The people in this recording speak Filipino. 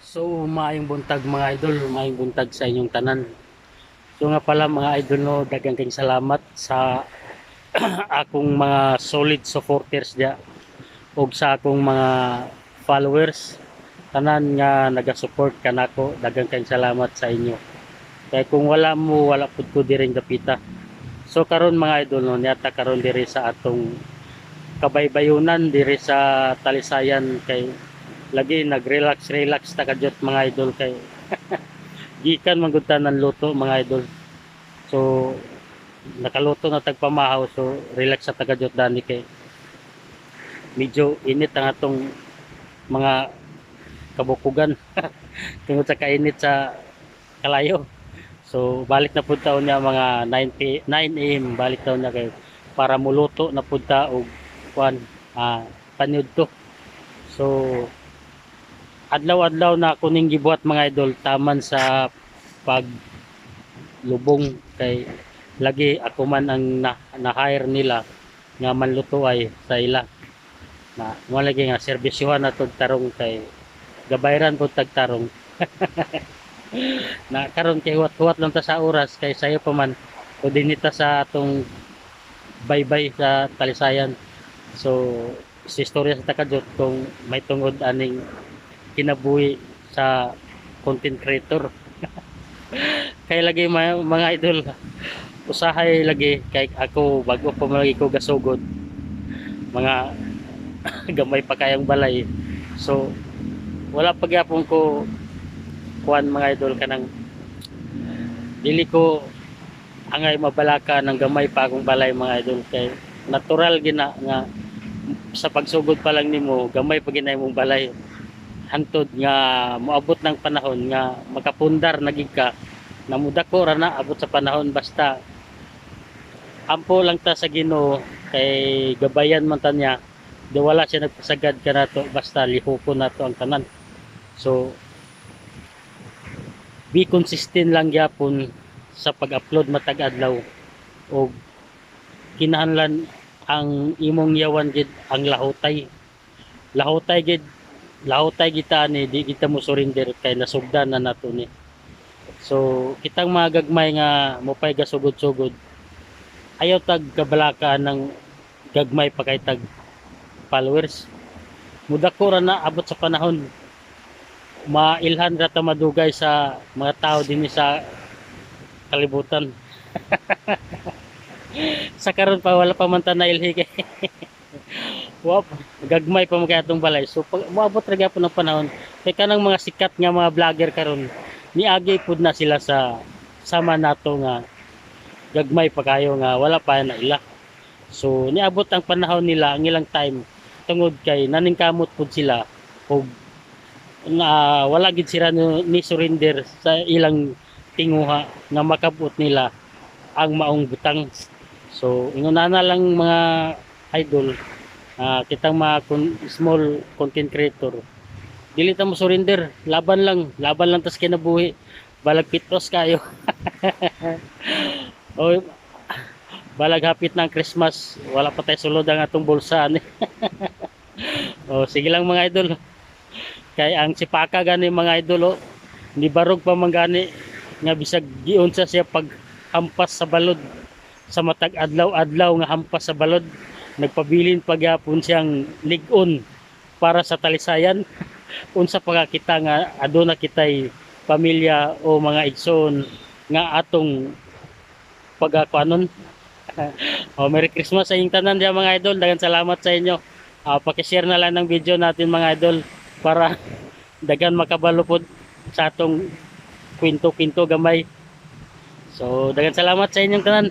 So, maayong buntag mga idol, maayong buntag sa inyong tanan. So nga pala mga idol no, daghang kayong salamat sa akong mga solid supporters dia ug sa akong mga followers tanan nga naga-support kanako. Daghang kayong salamat sa inyo. Kaya kung wala mo, wala pud ko diring dapita. So karon mga idol no, nyata karon diri sa atong kabaybayunan diri sa Talisayan kay lagi nag-relax ta kadyot mga idol kay gikan man gud tanan luto mga idol. So nakaluto na tagpamahaw, so relax sa taga dani kay medyo init ang atong mga kabukugan tungod sa kainit sa kalayo. So balik na pud taon niya mga 9 am balik taon niya kay para muluto na pud ta og kuan panyud to. So adlaw-adlaw na kuning gibuhat mga idol taman sa paglubong kay lagi ako man ang na-hire nila nga manluto ay sa ila na mo lagi nga serbisyuhan na tog tarong kay gabayran po tag tarong na karon kay huwat-huwat lang ta sa oras kay sayo pa man o dinita sa atong baybay sa Talisayan. So sa istorya sa takadot kung may tungod aning kinabuhi sa content creator kay lagi mga idol usahay lagi kay ako bago pa lagi ko gasugod mga gamay pa kayang balay. So wala pa gyapon ko kuan mga idol kanang dili ko angay mabalaka ng gamay pa akong balay mga idol kay natural gina nga sa pagsugod pa lang nimo gamay pa ginay mong balay hantod nga moabot ng panahon nga makapundar na gid ka namudako ra na abot sa panahon basta ampo lang ta sa Ginoo kay gabayan man ta niya di wala siya nagpasagad ka nato basta lihupon nato ang tanan. So be consistent lang gyapon sa pag-upload matag adlaw o kinahanglan ang imong yawan gid ang lahutay gid lahutay kita ni di kita mo surrender kay nasugdan na nato ni. So kitang mga gagmay nga mopay gasugod-sugod ayaw tag kabalaka ng gagmay pa kay tag followers mudako ra na abot sa panahon mailhan ra ta madugay sa mga tao dinhi sa kalibutan sa karon pa wala pa man ta nailhi kay wap gagmay pa man kay atong balay. So pag moabot ra gyapon ang panahon kay kanang mga sikat nga mga vlogger karon niagi pud na sila sa sama nato nga gagmay pa kayo nga wala pa na ila. So niabot ang panahon nila ang ilang time tungod kay naningkamot pud sila og nga wala gid sila ni surrender sa ilang tinguha nga makabot nila ang maong butang. So inguna na lang mga idol kitang mga small content creator dili ta mo surrender laban lang tas kinabuhi balag pitos kayo o balag hapit ng Christmas wala pa tayo sulod ang atong bulsa ani. O sige lang mga idol kay ang sipaka gani mga idol ni barog pa man gani nga bisag giunsa siya pag hampas sa balod sa matag adlaw-adlaw nga hampas sa balod nagpabilin pagyapon siyang lig-on para sa Talisayan. Unsa pa kita nga aduna kitay pamilya o mga igsoon nga atong pagakuanon. O Merry Christmas sa inyong tanan diyan mga idol. Daghang salamat sa inyo. Paki-share na lang ng video natin mga idol para daghan makabalo pod sa atong kwento-kwento gamay. So daghan salamat sa inyong tanan.